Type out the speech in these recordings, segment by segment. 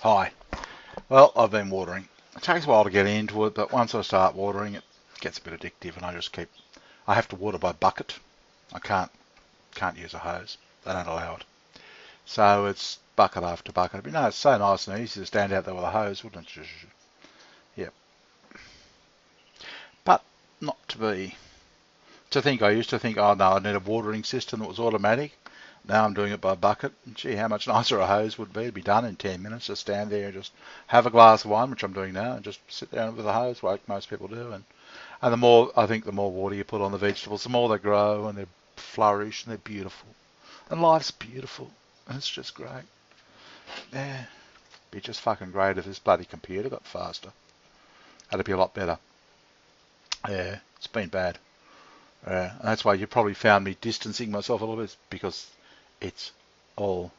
Hi. Well, I've been watering. It takes a while to get into it, but once I start watering, it gets a bit addictive, and I have to water by bucket. I can't use a hose. They don't allow it. So it's bucket after bucket. But no, it's so nice and easy to stand out there with a hose, wouldn't it? Yep. But not to be. I used to think, oh no, I need a watering system that was automatic. Now I'm doing it by bucket. And gee, how much nicer a hose would be to be done in 10 minutes. Just stand there and just have a glass of wine, which I'm doing now, and just sit down with a hose like most people do. And the more water you put on the vegetables, the more they grow and they flourish and they're beautiful. And life's beautiful. And it's just great. Yeah. It'd be just fucking great if this bloody computer got faster. That'd be a lot better. Yeah, it's been bad. And that's why you probably found me distancing myself a little bit, because it's all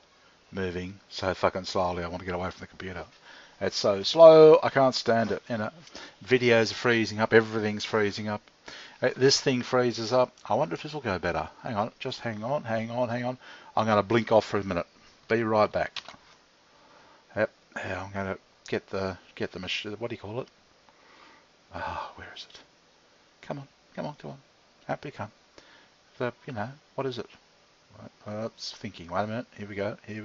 moving so fucking slowly. I want to get away from the computer. It's so slow, I can't stand it. Videos are freezing up, everything's freezing up. This thing freezes up. I wonder if this will go better. Hang on, just hang on. I'm going to blink off for a minute. Be right back. Yep, yeah, I'm going to get the machine. What do you call it? Where is it? Come on. Up you come. What is it? It's thinking. Wait a minute. Here we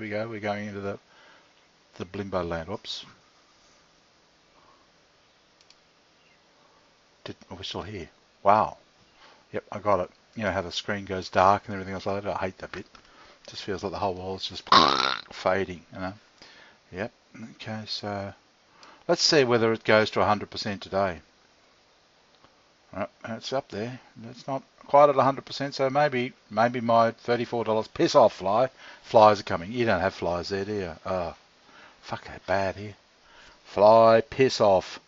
go. We're going into the Blimbo land. Whoops. We're still here. Wow. Yep, I got it. You know how the screen goes dark and everything else like that? I hate that bit. It just feels like the whole world's just fading, Yep. Okay, so let's see whether it goes to 100% today. Right, it's up there. It's not quite at 100%, so maybe my $34 piss off fly. Flies are coming. You don't have flies there, do you? Oh, fuck, they're bad here. Fly, piss off.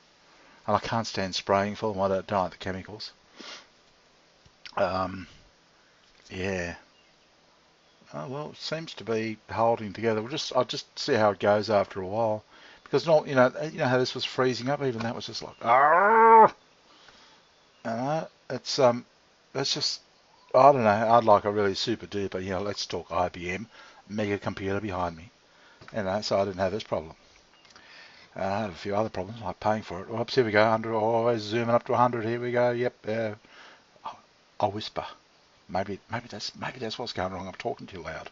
And I can't stand spraying for them. I don't like the chemicals. Yeah. Oh, well, it seems to be holding together. I'll just see how it goes after a while, because you know how this was freezing up. Even that was just like, it's just, I don't know. I'd like a really super duper, let's talk IBM mega computer behind me, so I didn't have this problem. I had a few other problems like paying for it. Oops, here we go. Always zooming up to 100. Here we go. Yep. I'll whisper. Maybe that's what's going wrong. I'm talking too loud.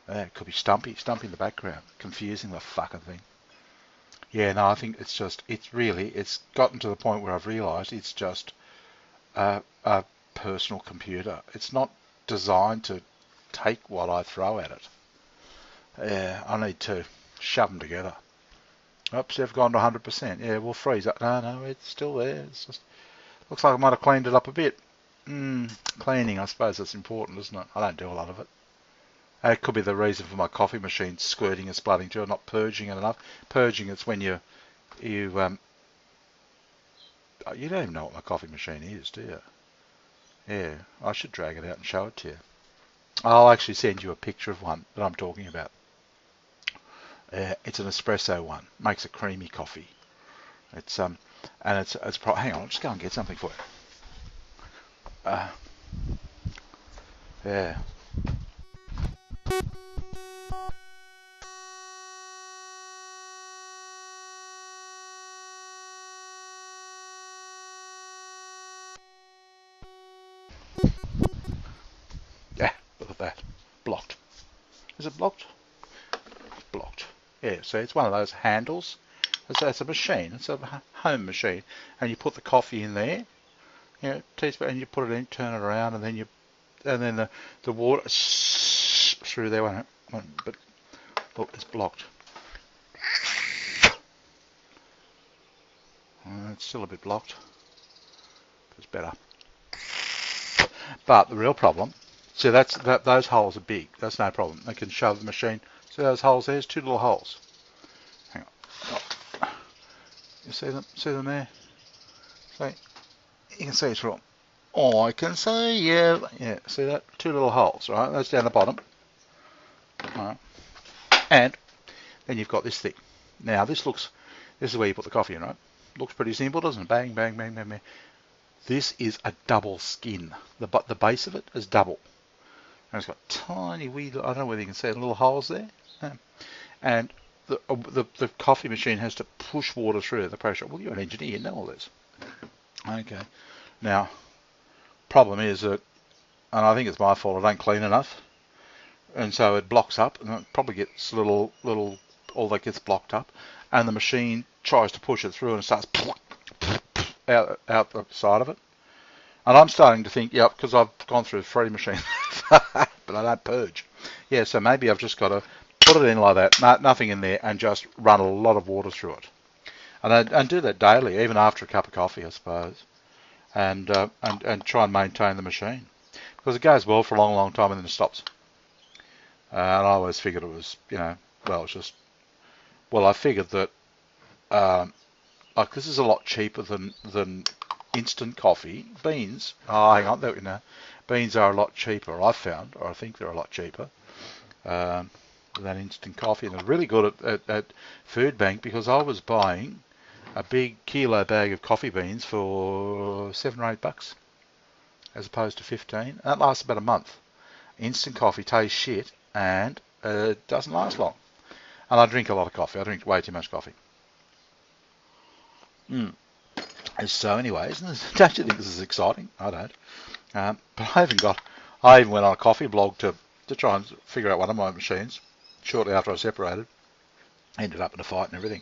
It could be Stumpy in the background, confusing the fucking thing. Yeah, no, I think it's gotten to the point where I've realised it's just a personal computer. It's not designed to take what I throw at it. Yeah, I need to shove them together. Oops, they've gone to 100%. Yeah, we'll freeze up. No, it's still there. It's just looks like I might have cleaned it up a bit. Cleaning, I suppose that's important, isn't it? I don't do a lot of it. It could be the reason for my coffee machine squirting and splutting too, not purging it enough. Purging, it's when you don't even know what my coffee machine is, do you? Yeah, I should drag it out and show it to you. I'll actually send you a picture of one that I'm talking about. It's an espresso one. Makes a creamy coffee. It's hang on, I'll just go and get something for you. Yeah. Yeah, look at that. Blocked. Is it blocked? Blocked. Yeah, so it's one of those handles. It's a machine. It's a home machine. And you put the coffee in there, teaspoon, and you put it in, turn it around, and then the water through there, won't it? But look, it's blocked. It's still a bit blocked. It's better. But the real problem, see, those holes are big. That's no problem. They can shove the machine. See those holes? There's two little holes. Hang on. Oh. You see them? See them there? See? You can see through them. Oh, I can see, yeah. See that? Two little holes, right? That's down the bottom. Right. And then you've got this thing. Now, this is where you put the coffee in, right? Looks pretty simple, doesn't it? Bang, bang, bang, bang, bang. This is a double skin. The base of it is double. And it's got tiny wee, I don't know whether you can see little holes there. And the coffee machine has to push water through the pressure. Well, you're an engineer, you know all this. Okay. Now, problem is that, and I think it's my fault, I don't clean enough, and so it blocks up, and it probably gets all that gets blocked up, and the machine tries to push it through, and it starts out the side of it. And I'm starting to think, yeah, because I've gone through 3 machines, but I don't purge. Yeah, so maybe I've just got to put it in like that, nothing in there, and just run a lot of water through it. And do that daily, even after a cup of coffee, I suppose, and try and maintain the machine. Because it goes well for a long, long time and then it stops. And I always figured it was, I figured that, like this is a lot cheaper than instant coffee. Beans, hang on, beans are a lot cheaper, I've found, or I think they're a lot cheaper than instant coffee. And they're really good at Food Bank, because I was buying a big kilo bag of coffee beans for $7 or $8, as opposed to 15. That lasts about a month. Instant coffee tastes shit, and it doesn't last long. And I drink a lot of coffee. I drink way too much coffee. So anyway, don't you think this is exciting? I don't. But I even went on a coffee blog to try and figure out one of my machines shortly after I separated. Ended up in a fight and everything.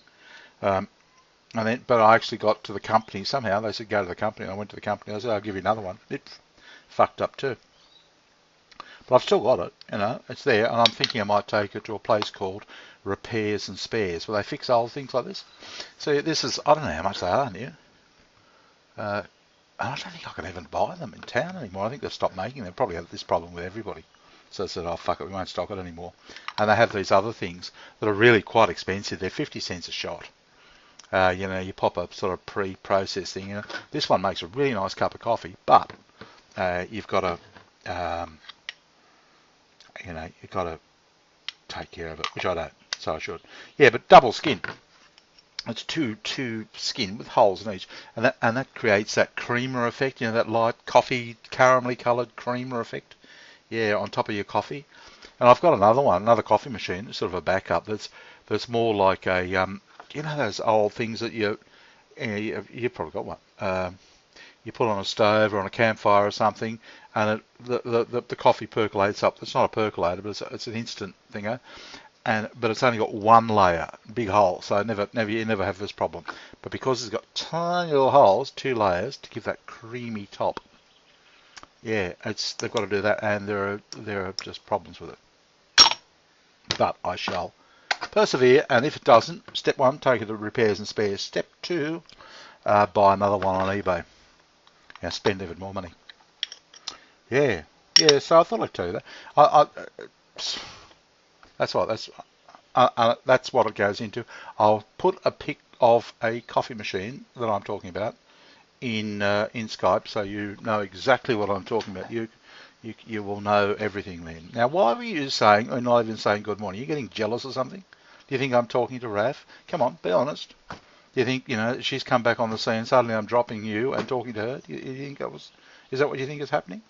But I actually got to the company somehow. They said go to the company. I went to the company. I said I'll give you another one. It fucked up too. But I've still got it. It's there, and I'm thinking I might take it to a place called Repairs and Spares, where they fix old things like this. So this is, I don't know how much they are new. I don't think I can even buy them in town anymore. I think they've stopped making them. They probably have this problem with everybody. So I said, oh fuck it, we won't stock it anymore. And they have these other things that are really quite expensive. They're 50 cents a shot. You pop a sort of pre-processed thing. This one makes a really nice cup of coffee, but you've got to, you've got to take care of it, which I don't. So I should. Yeah, but double skin. It's two skin with holes in each, and that creates that creamer effect. That light coffee caramelly coloured creamer effect. Yeah, on top of your coffee. And I've got another coffee machine, sort of a backup that's more like a those old things that you've probably got one. You put on a stove or on a campfire or something, and the coffee percolates up. It's not a percolator, but it's an instant thinger. But it's only got one layer, big hole, so you never have this problem. But because it's got tiny little holes, 2 layers to give that creamy top. Yeah, they've got to do that, and there are just problems with it. But I shall persevere, and if it doesn't, step 1, take it to Repairs and Spares. Step 2, buy another one on eBay. Spend even more money. Yeah. So I thought I'd tell you that. That's what it goes into. I'll put a pic of a coffee machine that I'm talking about in Skype, so you know exactly what I'm talking about. You will know everything then. Now, why were you saying, or not even saying good morning? Are you getting jealous or something? Do you think I'm talking to Raf? Come on, be honest. Do you think she's come back on the scene? Suddenly I'm dropping you and talking to her. Do you think is that what you think is happening?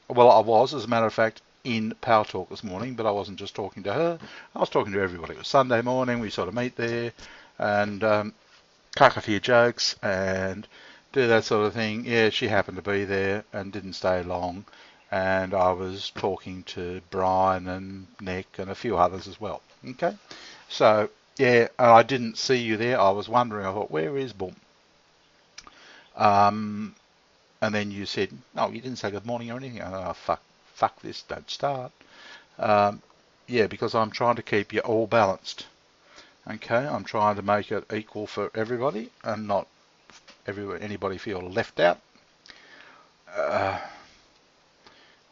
Well, I was, as a matter of fact, in Power Talk this morning, but I wasn't just talking to her. I was talking to everybody. It was Sunday morning. We sort of meet there and crack a few jokes and do that sort of thing. Yeah, she happened to be there and didn't stay long. And I was talking to Brian and Nick and a few others as well. Okay, so yeah, I didn't see you there. I was wondering. I thought, where is Boom? And then you said, no, you didn't say good morning or anything. Oh, fuck this, don't start. Yeah, because I'm trying to keep you all balanced. Okay, I'm trying to make it equal for everybody and not anybody feel left out.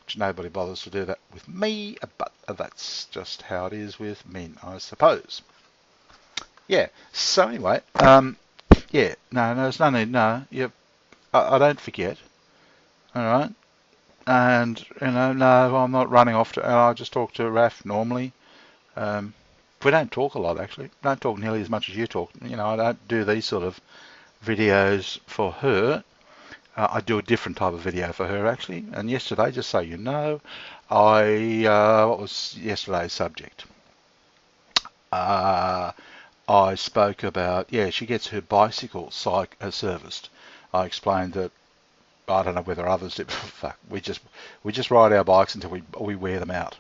Which nobody bothers to do that with me, but that's just how it is with men, I suppose. Yeah, so anyway, yeah, no, there's no need, no, I don't forget, alright, and, no, I'm not running off to, I just talk to Raf normally. We don't talk a lot, actually. Don't talk nearly as much as you talk. I don't do these sort of videos for her. I do a different type of video for her, actually. And yesterday, just so you know, what was yesterday's subject? Uh, I spoke about, yeah, she gets her bicycle serviced. I explained that I don't know whether others do. Fuck, we just ride our bikes until we wear them out,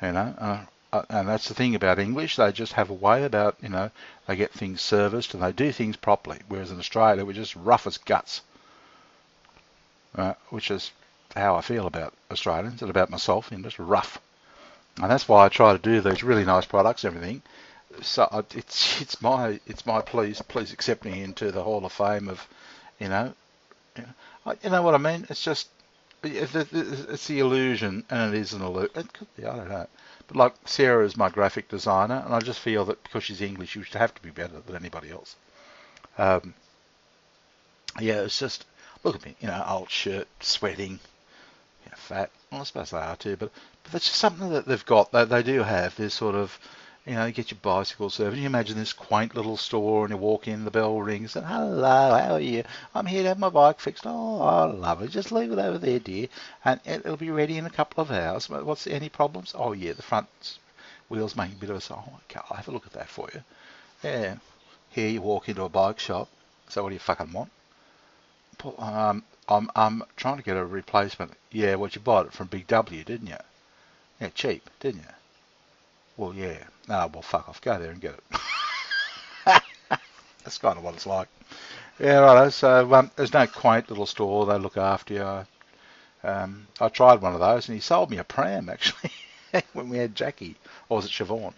you know. And that's the thing about English; they just have a way about, they get things serviced and they do things properly. Whereas in Australia, we're just rough as guts, which is how I feel about Australians and about myself, just rough. And that's why I try to do these really nice products and everything. So it's my please accept me into the Hall of Fame of, you know, you know what I mean. It's just it's the illusion, and it is an illusion. It could be, I don't know. But like Sarah is my graphic designer, and I just feel that because she's English, she should have to be better than anybody else. Um, yeah, it's just look at me, old shirt, sweating, fat. Well, I suppose they are too, but that's just something that they've got. They do have this sort of, you get your bicycle service. You imagine this quaint little store, and you walk in, the bell rings, and hello, how are you? I'm here to have my bike fixed. Oh, I love it. Just leave it over there, dear, and it'll be ready in a couple of hours. What's any problems? Oh yeah, the front wheels making a bit of a sound. Oh, okay, I'll have a look at that for you. Yeah. Here you walk into a bike shop. So what do you fucking want? I'm trying to get a replacement. Yeah, what you bought it from Big W, didn't you? Yeah, cheap, didn't you? Well, yeah. No, well, fuck off. Go there and get it. That's kind of what it's like. Yeah, right. So there's no quaint little store. They look after you. I tried one of those, and he sold me a pram actually when we had Jackie, or was it Siobhan?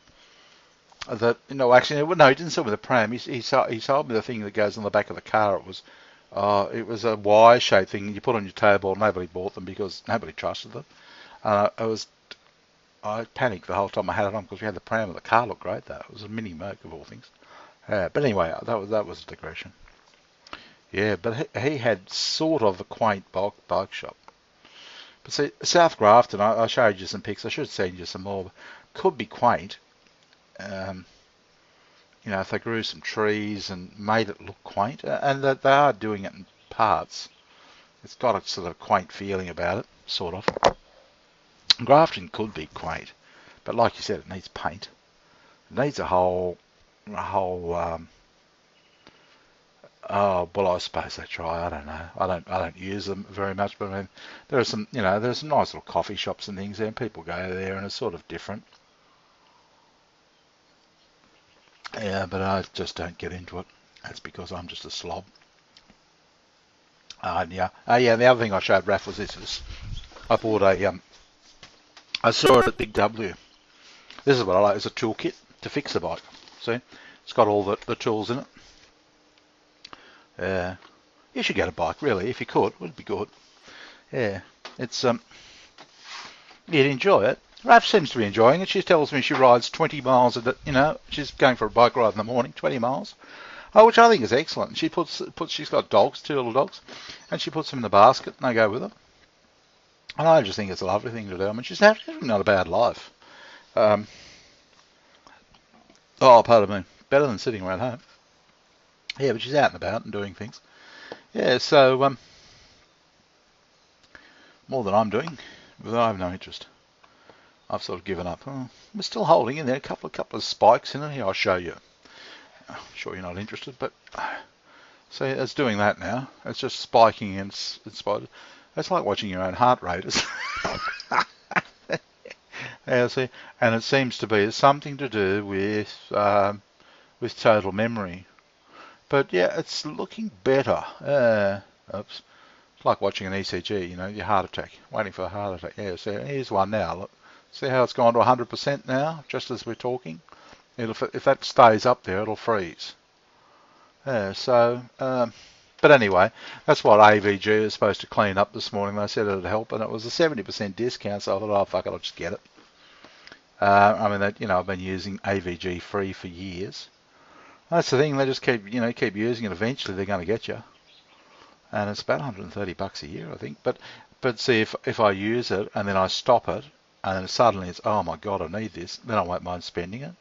That actually, no, he didn't sell me the pram. He sold me the thing that goes on the back of the car. It was a Y-shaped thing you put on your table. Nobody bought them because nobody trusted them. I panicked the whole time I had it on because we had the pram, and the car looked great though. It was a mini Merc of all things. But anyway, that was a digression. Yeah, but he had sort of a quaint bike shop. But see, South Grafton, I showed you some pics. I should send you some more. Could be quaint. Um, if they grew some trees and made it look quaint, and that they are doing it in parts. It's got a sort of quaint feeling about it, sort of. Grafton could be quaint, but like you said, it needs paint. It needs a whole. Oh well, I suppose they try. I don't know. I don't use them very much, but I mean, there's some nice little coffee shops and things there, and people go there, and it's sort of different. Yeah, but I just don't get into it. That's because I'm just a slob. Yeah. Yeah. The other thing I showed Raph was this. I bought I saw it at Big W. This is what I like. It's a toolkit to fix the bike. See, it's got all the tools in it. You should get a bike, really, if you could. It would be good. Yeah, it's you'd enjoy it. Raph seems to be enjoying it. She tells me she rides 20 miles a day. She's going for a bike ride in the morning, 20 miles. Oh, which I think is excellent. She's got dogs, 2 little dogs, and she puts them in the basket and they go with her. And I just think it's a lovely thing to do. I mean, she's having not a bad life. Pardon me. Better than sitting around home. Yeah, but she's out and about and doing things. Yeah, so more than I'm doing, but I have no interest. I've sort of given up. We're still holding in there. A couple of spikes in it. Here, I'll show you. I'm sure you're not interested, but see, it's doing that now. It's just spiking in spot. It's like watching your own heart rate. Yeah, see, and it seems to be something to do with total memory. But yeah, it's looking better. Oops. It's like watching an ECG, your heart attack, waiting for a heart attack. Yeah, so here's one now. Look, see how it's gone to 100% now, just as we're talking? If that stays up there, it'll freeze. Yeah, so, but anyway, that's what AVG is supposed to clean up this morning. They said it'd help, and it was a 70% discount, so I thought, oh, fuck it, I'll just get it. I've been using AVG free for years. That's the thing, they just keep using it. Eventually they're going to get you. And it's about $130 a year, I think. But see, if I use it and then I stop it, and then suddenly it's, oh my God, I need this, then I won't mind spending it.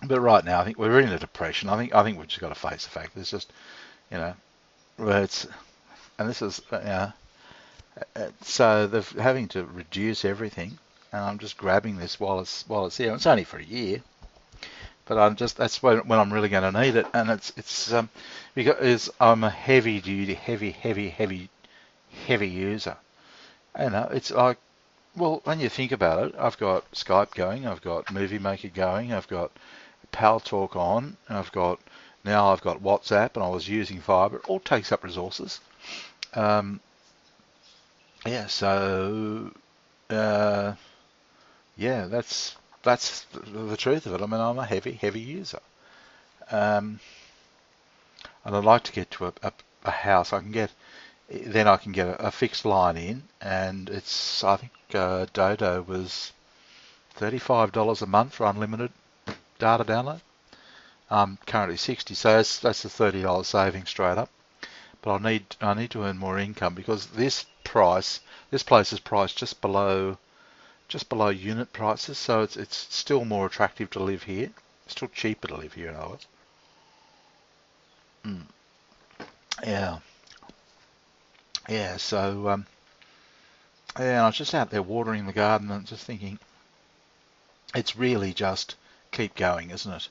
But right now, I think we're in a depression. I think we've just got to face the fact. It's just, it's, and this is, so they're having to reduce everything, and I'm just grabbing this while it's here. It's only for a year. but I'm just that's when I'm really going to need it, and it's because I'm a heavy duty, heavy user. You know, it's like, well, when you think about it, I've got Skype going, I've got Movie Maker going, I've got Paltalk on, I've got WhatsApp, and I was using Viber. It all takes up resources. Um, yeah, so yeah, that's the truth of it. I mean, I'm a heavy user, um, and I'd like to get to a house. Then I can get a fixed line in, and I think Dodo was $35 a month for unlimited data download. Currently 60, so that's a $30 saving straight up. But I need to earn more income because this place is priced just below unit prices, so it's still more attractive to live here. It's still cheaper to live here, in other words. Mm. Yeah, yeah. So yeah, I was just out there watering the garden and just thinking, it's really just keep going, isn't it?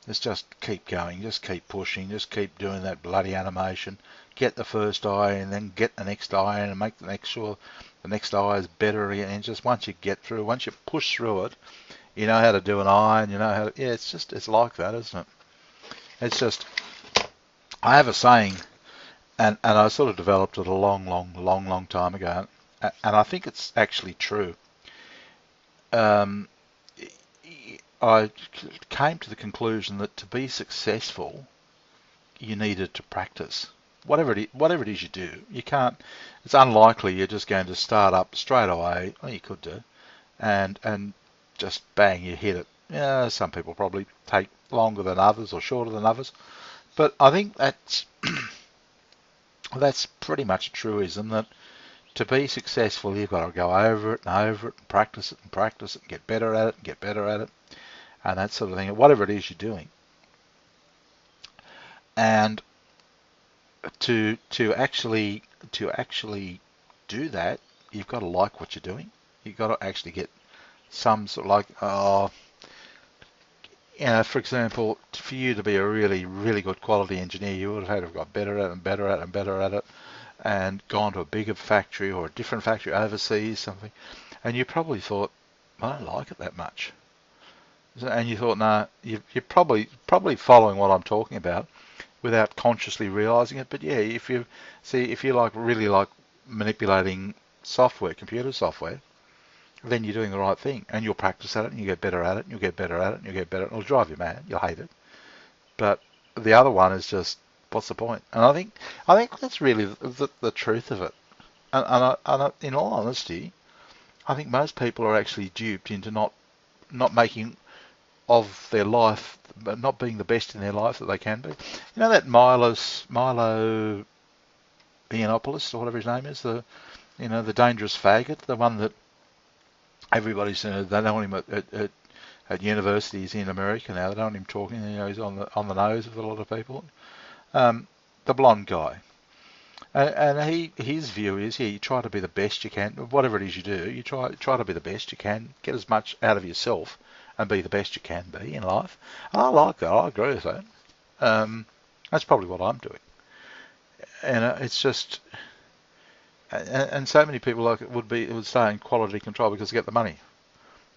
It's just keep going, just keep pushing, just keep doing that bloody animation. Get the first eye and then get the next eye and make the next sure the next eye is better again. And just once you get through, once you push through it, you know how to do an eye and you know how to, yeah, it's like that, isn't it? It's just, I have a saying, and I sort of developed it a long time ago, and I think it's actually true. Um, I came to the conclusion that to be successful, you needed to practice. Whatever it is you do, you can't. It's unlikely you're just going to start up straight away. Well, you could do, and just bang, you hit it. Yeah, some people probably take longer than others or shorter than others, but I think that's pretty much a truism that to be successful, you've got to go over it and over it and practice it and practice it and get better at it and get better at it and that sort of thing. Whatever it is you're doing, and to actually do that, you've got to like what you're doing. You've got to actually get some sort of like, for example, for you to be a really good quality engineer, you would have had to have got better at it and better at it and better at it, and gone to a bigger factory or a different factory overseas, something, and you probably thought, I don't like it that much, and you thought, no, you're probably following what I'm talking about without consciously realizing it. But yeah, if you really like manipulating software, computer software, then you're doing the right thing, and you'll practice at it, and you get better at it, and you'll get better at it, and you'll get better at it. It'll drive you mad. You'll hate it. But the other one is just, what's the point? And I think that's really the truth of it. In all honesty, I think most people are actually duped into not making of their life, but not being the best in their life that they can be. You know that Milo Yiannopoulos, or whatever his name is, the dangerous faggot, the one that everybody's they don't want him at universities in America now. They don't want him talking. He's on the nose of a lot of people. The blonde guy, and his view is, yeah, you try to be the best you can. Whatever it is you do, you try to be the best you can. Get as much out of yourself and be the best you can be in life. And I like that. I agree with that. That's probably what I'm doing. And it's just, and so many people like it would stay in quality control because they get the money,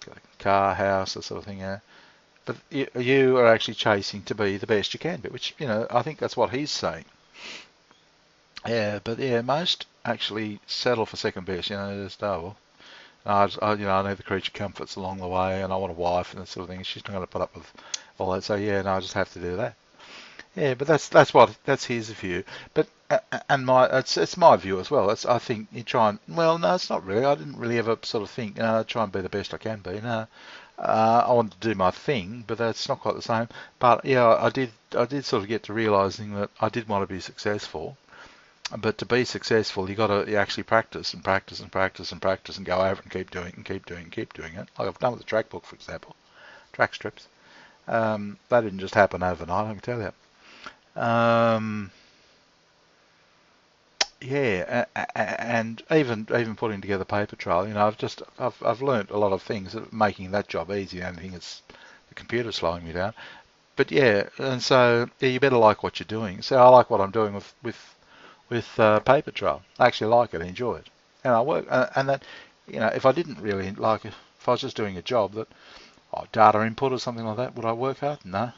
got a car, house, that sort of thing. Yeah. But you are actually chasing to be the best you can be, which I think that's what he's saying. Yeah, but yeah, most actually settle for second best. Just I need the creature comforts along the way, and I want a wife and that sort of thing. She's not going to put up with all that. So yeah, no, I just have to do that. Yeah, but that's his view. But and it's my view as well. I think you try and, well, no, it's not really. I didn't really ever sort of think, try and be the best I can be. No, I wanted to do my thing, but that's not quite the same. But yeah, I did sort of get to realizing that I did want to be successful. But to be successful, you actually practice and practice and practice and practice and go over it and keep doing it and keep doing it and keep doing it. Like I've done with the track book, for example, track strips. That didn't just happen overnight, I can tell you. Yeah, and even putting together Paper Trail, I've learnt a lot of things, making that job easy. The only thing that computer's slowing me down. But yeah, and so yeah, you better like what you're doing. So I like what I'm doing with Paper Trail. I actually like it, I enjoy it, and I work. And that, if I didn't really like it, if I was just doing a job that data input or something like that, would I work hard? No,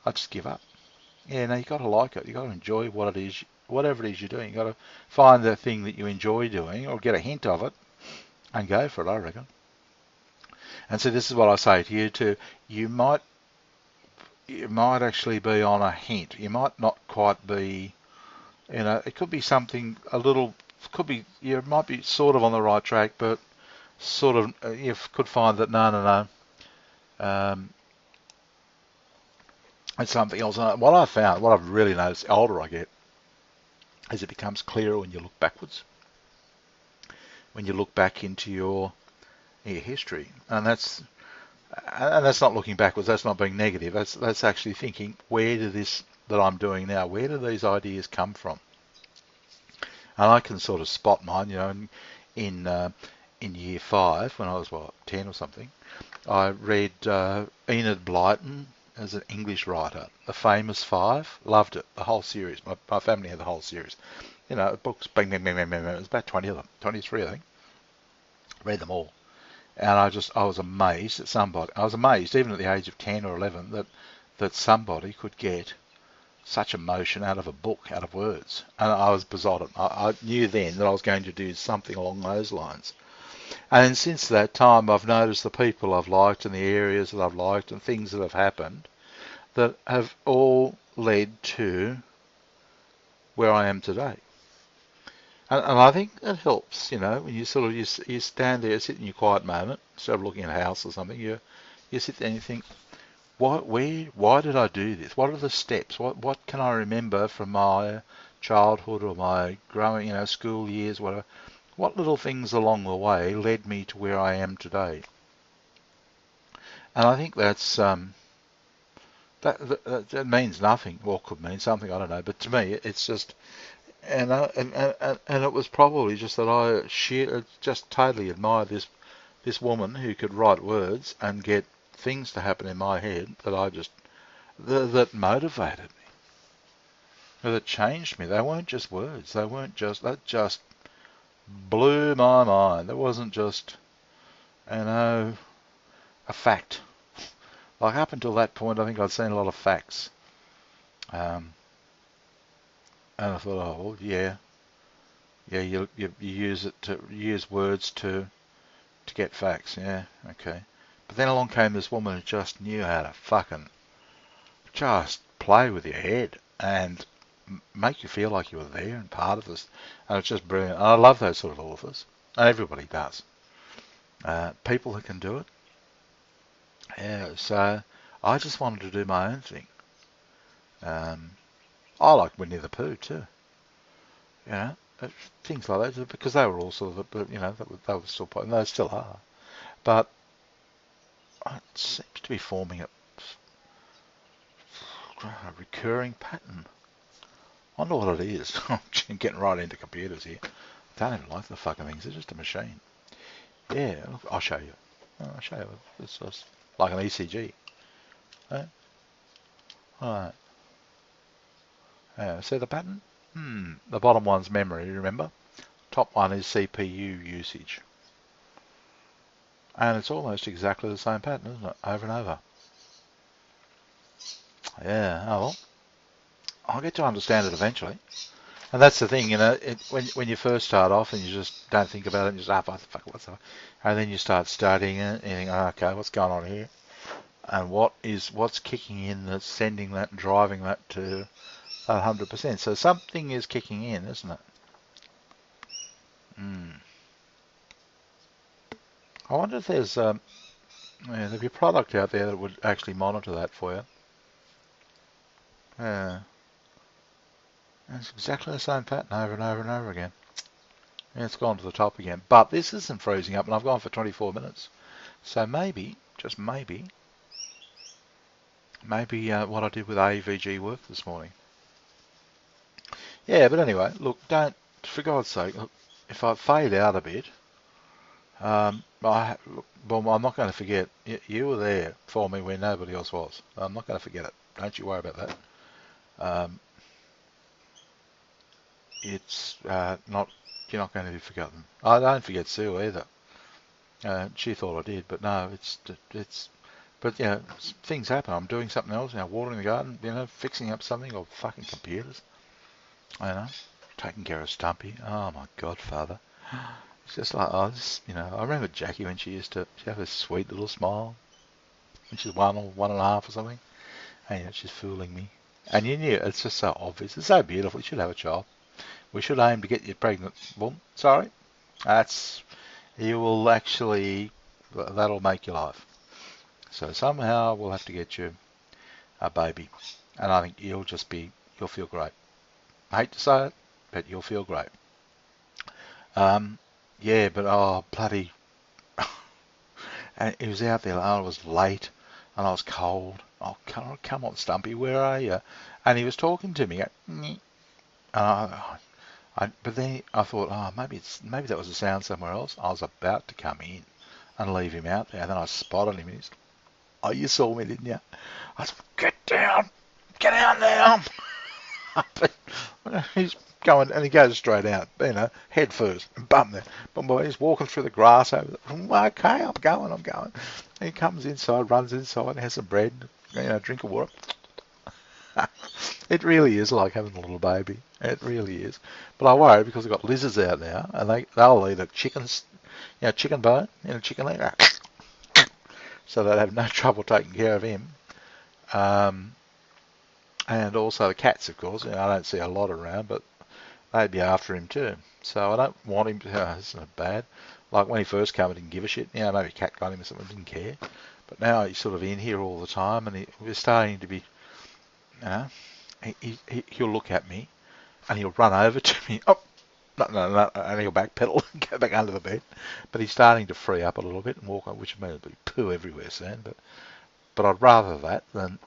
I'd just give up. Yeah, no, you got to like it. You got to enjoy what it is, whatever it is you're doing. You got to find the thing that you enjoy doing, or get a hint of it, and go for it. I reckon. And so this is what I say to you too. You might actually be on a hint. You might not quite be. It could be something a little. Could be you might be sort of on the right track, but sort of you could find that no. It's something else. What I found, what I've really noticed, the older I get, is it becomes clearer when you look backwards. When you look back into your history, and that's not looking backwards. That's not being negative. That's actually thinking, where did this that I'm doing now, where do these ideas come from? And I can sort of spot mine. In year 5, when I was 10 or something, I read Enid Blyton as an English writer, The Famous Five. Loved it, the whole series. My family had the whole series. Books, bang, bang, bang, bang, bang. It was about 20 of them, 23, I think. Read them all. And I was amazed at somebody. I was amazed, even at the age of 10 or 11, that somebody could get such emotion out of a book, out of words. And I was besotted. I knew then that I was going to do something along those lines. And since that time, I've noticed the people I've liked and the areas that I've liked and things that have happened that have all led to where I am today. And I think it helps, when you sort of you stand there, sit in your quiet moment, instead of looking at a house or something, you sit there and you think, why did I do this? What are the steps? What can I remember from my childhood or my growing, school years, whatever? What little things along the way led me to where I am today? And I think that's that means nothing, or could mean something, I don't know. But to me, it's just, and it was probably just that I just totally admired this woman who could write words and get things to happen in my head that motivated me, that changed me. They weren't just words. That just blew my mind. It wasn't just, a fact. Like up until that point, I think I'd seen a lot of facts. And I thought, oh, well, yeah, you use words to get facts. Yeah, okay. But then along came this woman who just knew how to fucking just play with your head and make you feel like you were there and part of this. And it's just brilliant. And I love those sort of authors. And everybody does. People who can do it. Yeah, so I just wanted to do my own thing. I like Winnie the Pooh too. Things like that, because they were all sort of, they were still, and they still are. But it seems to be forming a recurring pattern. I wonder what it is. I'm getting right into computers here. I don't even like the fucking things. They're just a machine. Yeah, look, I'll show you. I'll show you. It's just like an ECG. Right? Alright. See the pattern? The bottom one's memory, remember? Top one is CPU usage. And it's almost exactly the same pattern, isn't it? Over and over. Yeah, oh well. I'll get to understand it eventually. And that's the thing, when you first start off and you just don't think about it and you just, what's that? And then you start studying it and you think, okay, what's going on here? And what's kicking in that's sending that and driving that to 100%. So something is kicking in, isn't it? I wonder if there's there'd be a product out there that would actually monitor that for you. Yeah. It's exactly the same pattern over and over and over again. Yeah, it's gone to the top again. But this isn't freezing up and I've gone for 24 minutes. So maybe, just maybe what I did with AVG worked this morning. Yeah, but anyway, look, for God's sake, look, if I fade out a bit, Well, I'm not going to forget. You were there for me when nobody else was. I'm not going to forget it. Don't you worry about that. Um, it's not. You're not going to be forgotten. I don't forget Sue either. She thought I did, but no, it's. But things happen. I'm doing something else. Watering the garden. Fixing up something or fucking computers. Taking care of Stumpy. Oh my God, Father. It's just like I remember Jackie when she have a sweet little smile when she's 1 or 1.5 or something, and she's fooling me. And you knew it's just so obvious. It's so beautiful. You should have a child. We should aim to get you pregnant. Well, sorry, you will actually that'll make your life. So somehow we'll have to get you a baby, and I think you'll feel great. I hate to say it, but you'll feel great. Yeah, but oh bloody, and he was out there. And I was late, and I was cold. Oh, come on, Stumpy, where are you? And he was talking to me. And but then I thought, oh, maybe that was a sound somewhere else. I was about to come in and leave him out there, and then I spotted him. And he's, oh, you saw me, didn't you? I said, get down now. He's going, and he goes straight out, head first, and bum there. But he's walking through the grass over there. Okay, I'm going. And he comes inside, runs inside, has some bread, drink of water. It really is like having a little baby. It really is. But I worry because I've got lizards out now, and they'll eat a chicken bone, chicken leg. So they'd have no trouble taking care of him. And also the cats, of course. I don't see a lot around, but they'd be after him too. So I don't want him to. It's not bad. Like when he first came, I didn't give a shit. Maybe a cat got him or something, didn't care. But now he's sort of in here all the time, and we're starting to be, he'll look at me, and he'll run over to me. Oh, no, and he'll backpedal and go back under the bed. But he's starting to free up a little bit and walk on, which means there'll be poo everywhere soon. But I'd rather that than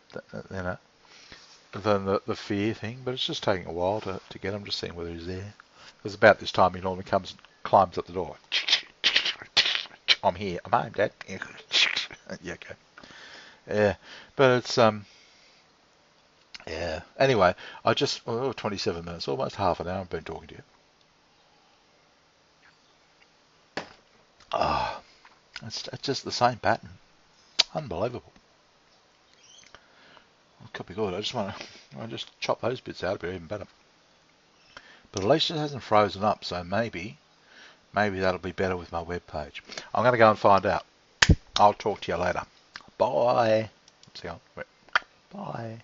the fear thing. But it's just taking a while to get him, just seeing whether he's there. Because about this time he normally climbs up the door. I'm here. I'm home, Dad. Yeah, okay. Yeah, but it's yeah. Anyway, 27 minutes, almost half an hour I've been talking to you. Ah, it's just the same pattern. Unbelievable. It could be good. I just chop those bits out. It'd be even better. But at least it hasn't frozen up, so maybe that'll be better with my web page. I'm going to go and find out. I'll talk to you later. Bye. See you. Bye.